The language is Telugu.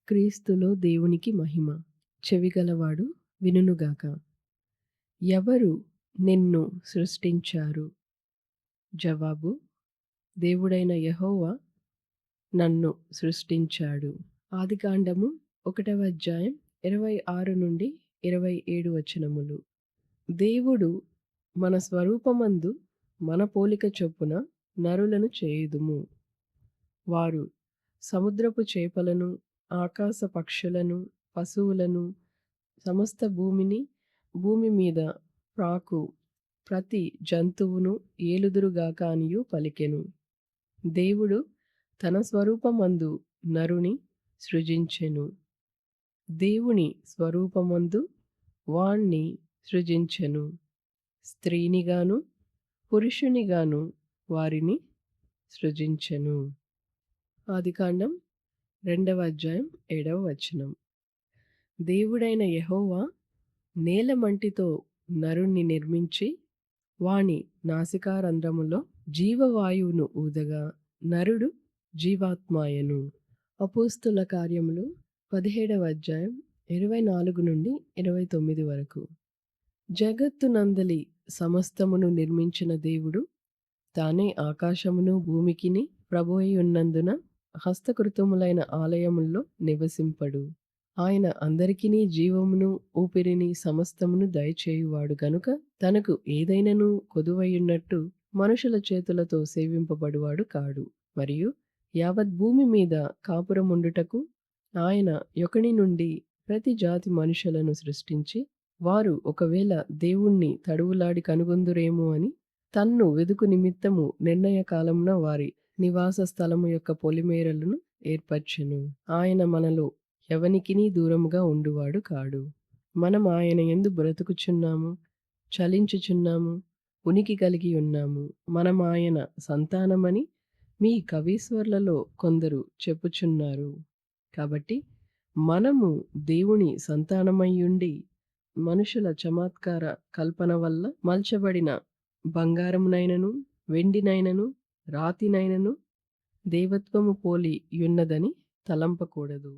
క్రీస్తులో దేవునికి మహిమ. చెవిగలవాడు వినుగాక. ఎవరు నిన్ను సృష్టించారు? జవాబు: దేవుడైన యెహోవా నన్ను సృష్టించాడు. ఆదికాండము 1వ అధ్యాయం 26-27 వచనములు. దేవుడు మన స్వరూపమందు మన పోలిక చొప్పున నరులను చేయుదుము. వారు సముద్రపు చేపలను, ఆకాశ పక్షులను, పశువులను, సమస్త భూమి మీద ప్రాకు ప్రతి జంతువును ఏలుదురుగాక అనియు పలికెను. దేవుడు తన స్వరూపమందు నరుని సృజించెను. దేవుని స్వరూపమందు వాణ్ణి సృజించెను. స్త్రీనిగాను పురుషునిగాను వారిని సృజించెను. ఆదికాండం 2వ అధ్యాయం 7వ వచనం. దేవుడైన యెహోవా నేలమంటితో నరుణ్ణి నిర్మించి వాని నాసికారంధ్రములో జీవవాయువును ఊదగా నరుడు జీవాత్మాయెను. అపోస్తుల కార్యములు 17వ అధ్యాయం 24-29 వరకు. జగత్తునందలి సమస్తమును నిర్మించిన దేవుడు తానే ఆకాశమును భూమికిని ప్రభువైయున్నందున హస్తకృతములైన ఆలయముల్లో నివసింపడు. ఆయన అందరికినీ జీవమును ఊపిరిని సమస్తమును దయచేయువాడు గనుక తనకు ఏదైనను కొదువయున్నట్టు మనుషుల చేతులతో సేవింపబడువాడు కాడు. మరియు యావత్ భూమి మీద కాపురముండుటకు ఆయన యొకని నుండి ప్రతి జాతి మనుషులను సృష్టించి వారు ఒకవేళ దేవుణ్ణి తడువులాడి కనుగొందురేమో అని తన్ను వెదుకు నిమిత్తము నిర్ణయ కాలమున వారి నివాస స్థలము యొక్క పొలిమేరలను ఏర్పరచెను. ఆయన మనలో ఎవనికినీ దూరముగా ఉండువాడు కాడు. మనం ఆయన యందు బ్రతుకుచున్నాము, చలించుచున్నాము, ఉనికి కలిగి ఉన్నాము. మనం ఆయన సంతానమని మీ కవీశ్వర్లలో కొందరు చెప్పుచున్నారు. కాబట్టి మనము దేవుని సంతానమయ్యుండి మనుషుల చమత్కార కల్పన వల్ల మలచబడిన బంగారమునైనను, వెండినైనను, రాతినైనను దేవత్వము పోలి యున్నదని తలంపకూడదు.